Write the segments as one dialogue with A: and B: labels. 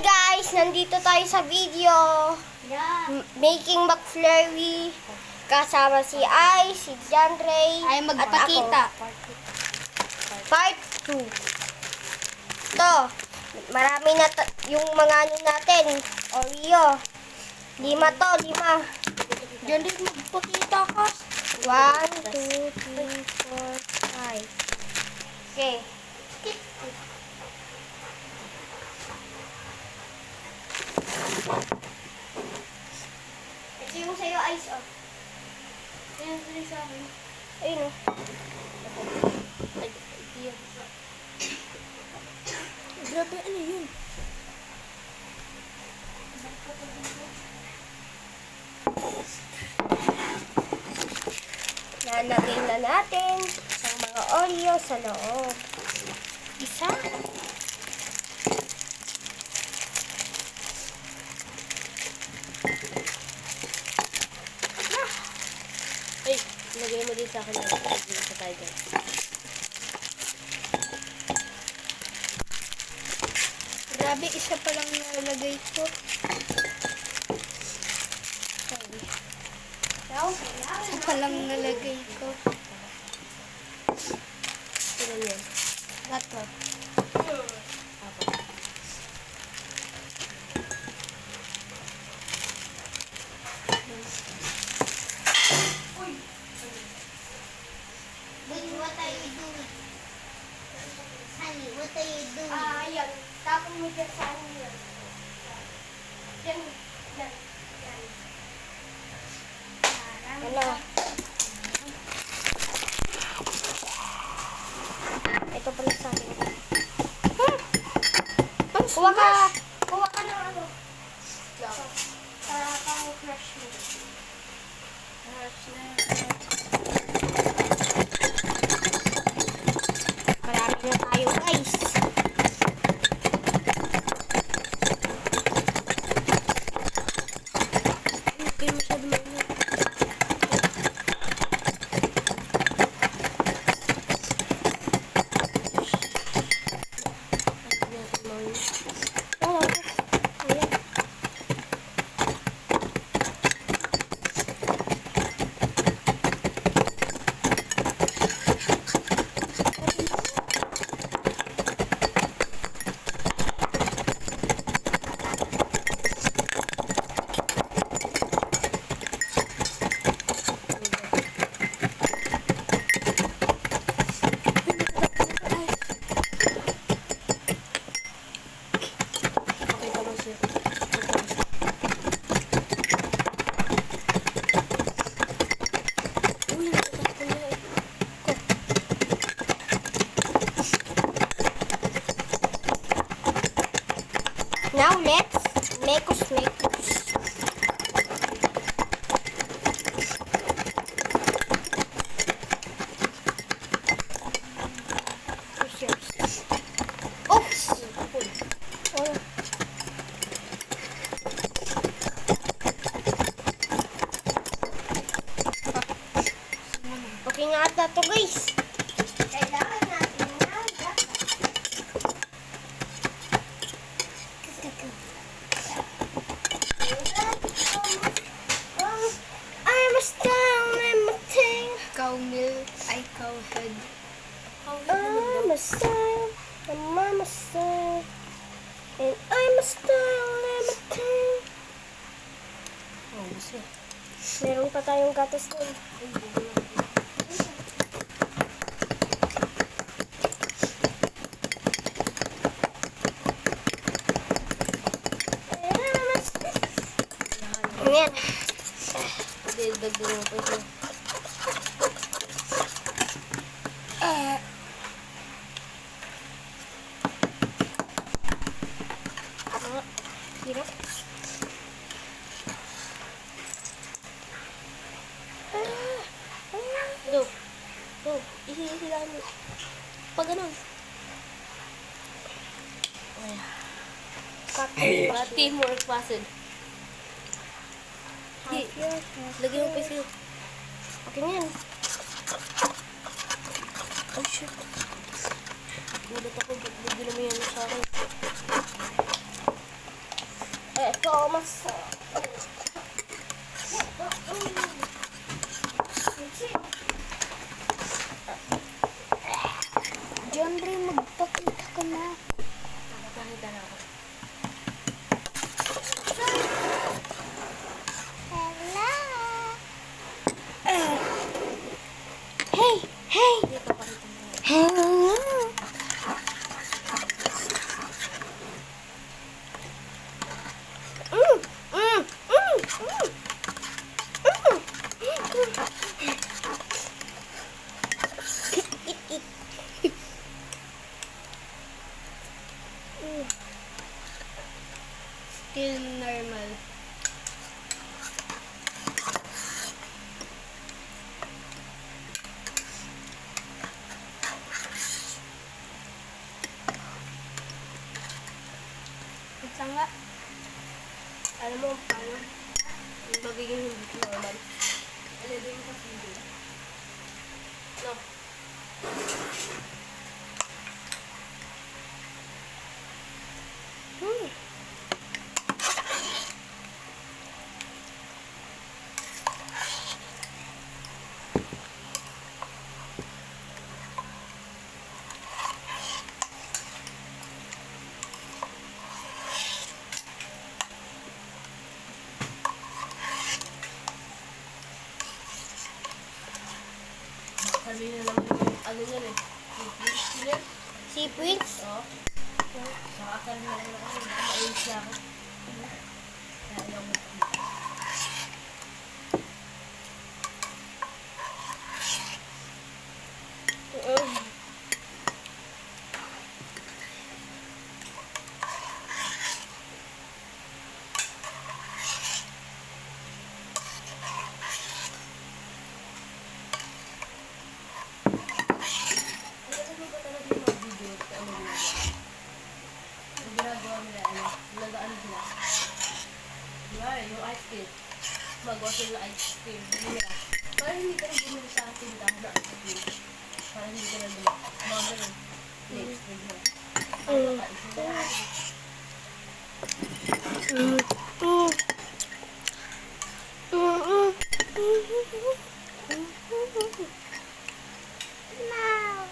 A: Guys, nandito tayo sa video. Making McFlurry. Kasama si Ai, si John Ray,
B: Ay, magpakita.
A: at ako. Part 2. Ito, marami na yung mga ano natin. Oreo. 5 to, 5.
B: Diyan din magpakita ka.
A: 1, 2, 3, 4, 5. Okay. Ito yung sa'yo, Ice, oh.
B: Ayan, sila sa akin.
A: Ayun, oh.
B: Ay, diyan. Grabe, ano yun?
A: Lalagay na natin ang mga Oreo sa loob. Isa.
B: Ay, lagay mo din sa akin. Lagay sa tayo dyan. Grabe, isa pa lang nalagay ko. Sorry. Isa pa lang nalagay ko. Ilan yan? 4.
A: What are you doing? Honey, what are you doing?
B: Yan. Tapos mo dyan sa ano yan. Yan. Yan. Yan.
A: Ano? Ito pala sa akin. Kuha ka. Kuha ka ng ano. Para pang crush mo.
B: Crush na.
A: Marami na tayo, guys.
B: Hindi masyado mainit.
A: Oo. Ayan.
B: Pakita mo siya. Uy, natatakot na eh.
A: Now, let's make us. Oops! Oh. Okay nga ata to, guys. Kailangan natin na I'm a star, I'm a thing.
B: Cow milk, ay cow head.
A: I'm a star, I'm a star. And I'm a star, I'm a thing.
B: Oh, gusto.
A: Meron pa tayong gatas doon. Ayan.
B: Hindi, dagdagan mo pa ito.
A: Hirap.
B: Go. Go. Isilaan mo. Pag ganun. Teamwork puzzle. Di. Lagyan mo pa ito.
A: Okay na yan.
B: Oh, shit. Gulat ako. Ba't bigyan mo yan sa akin?
A: So masarap.
B: John Ray, magpakita ka na.
A: Nakakita na ako.
B: Hello. Hey, hey.
A: Hindi pa pakita mo.
B: Hello.
A: Still normal.
B: Isa nga.
A: Alam mo, paano? Yung magiging hindi normal. Ano din yung kasi hindi? No. Sabihin na naman yung ano yan eh. Sipin.
B: Seaweeds?
A: Oo. Nakakasal na lang ako. Nakakainis na ako. Kaya ayaw mo. Ano ba talaga yung mga video? Ano nila? Yung ginagawa nila, ano? Nilagaan sila. Diba, yung ice cream. Magawa sila ice cream. Nila. Parang hindi ka rin bumili sa tindahan na ice cream. Parang hindi ka rin bumili. Mga ganun. Next cream mo. Ano ka?
B: Now.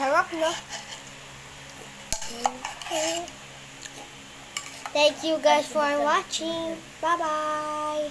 A: Sarap, no? Thank you guys for watching. Bye-bye.